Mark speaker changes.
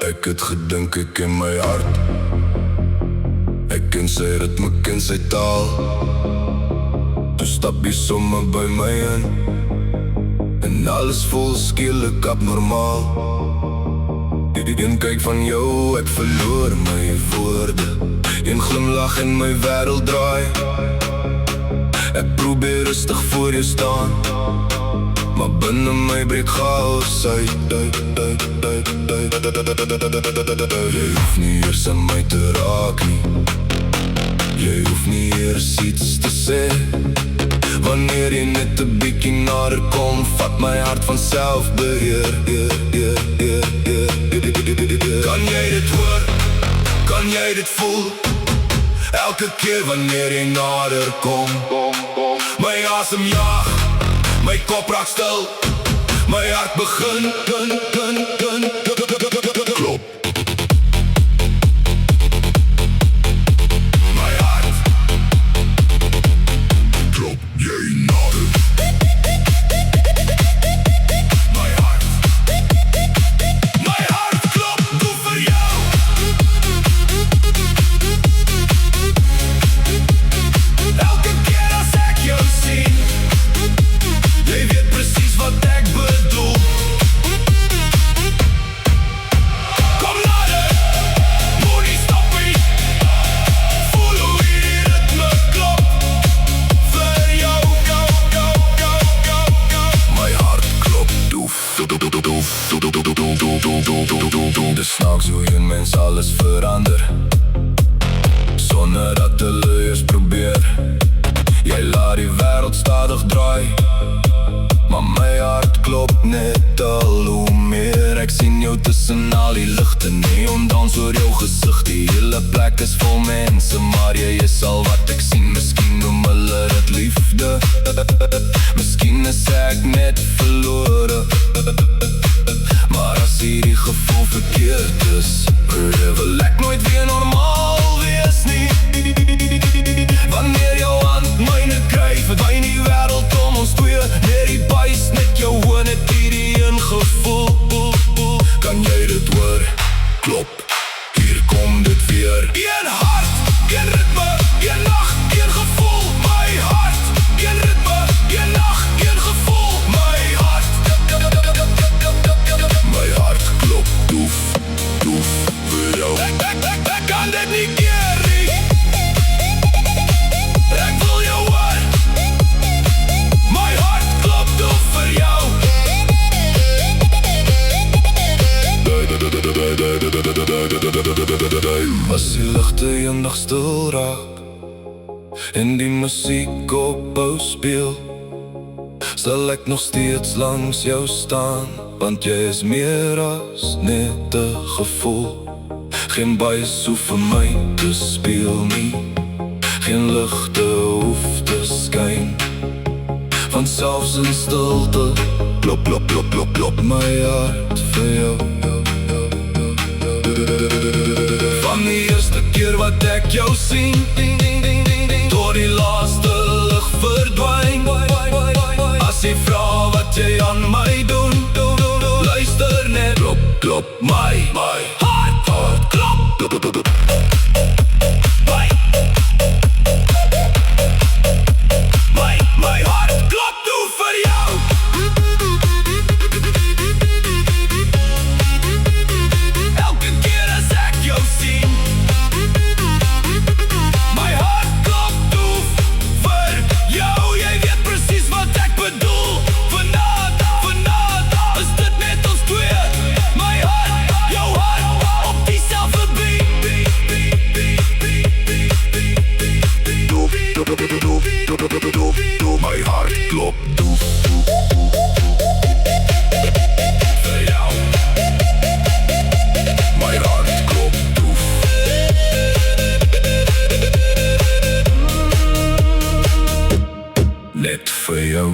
Speaker 1: Ek het gedink ek ken my hart. Ek ken sy ritme, ken sy taal. Toe stap jy sommer by my in en alles voel skielik abnormaal. Die een kyk van jou, ek verloor my woorde. Een glimlach en my wêreld draai. Ek probeer rustig voor jou staan, maar binne my breek chaos uit. Jy hoef nie eers aan my te raak nie. Jy hoef nie eers iets te sê. Wanneer jy net 'n bietjie nader kom, vat my hart vanself beheer. Kan jy dit hoor? Kan jy dit voel? Elke keer wanneer jy nader kom, my asem jaag, my kop raak stil, my hart begin klop. My hart klop, jy nader. My hart klop, doe vir jou. Elke keer as ek jou sien, jy weet presies wat ek bedoel. Kom nader, moenie stop nie. Voel hoe die ritme klop vir jou. My hart klop, doef. Dis snaaks hoe een mens alles verander, sonder dat hulle eers probeer. Jy laat die wêreld stadig draai, maar my hart klop net al hoe meer. Ek sien jou tussen al die ligte, neon dans oor jou gesig. Die hele plek is vol mense, maar jy is al wat ek sien. Miskien noem hulle dit liefde, miskien is ek net verlore. Maar as hierdie gevoel verkeerd is, wil ek nooit weer normaal wees nie. Wanneer jou hand myne kry, verdwyn die wêreld om ons twee. Net die buis, net jou hoor, net hierdie een gevoel. Kan jy dit hoor? Klop, hier kom dit weer. Een hart, een ritme, een nacht, een gevoel. My hart, een ritme, een nacht, een gevoel. My hart klop, doef vir jou. Ek kan dit nie keer nie. Ek wil jou hoor. My hart klop, doef vir jou. As die ligte eendag stil raak en die musiek ophou speel, sal ek nog steeds langs jou staan, want jy is meer as net 'n gevoel. Geen buis hoef vir my te speel nie, geen ligte hoef te skyn, want selfs in stilte klop my hart vir jou. Van die eerste keer wat ek jou sien, tot die laaste lig verdwyn. As jy vra wat jy aan my doen, luister net. Klop, my hart klop. My hart klop, doe vir jou. Elke keer as ek jou sien, my hart klop, doe vir jou. Jy weet presies wat ek bedoel. Vanavond is dit net ons twee. My hart, jou hart, op dieselfde beat. My hart klop, doe vir jou. My hart klop, doe net vir jou.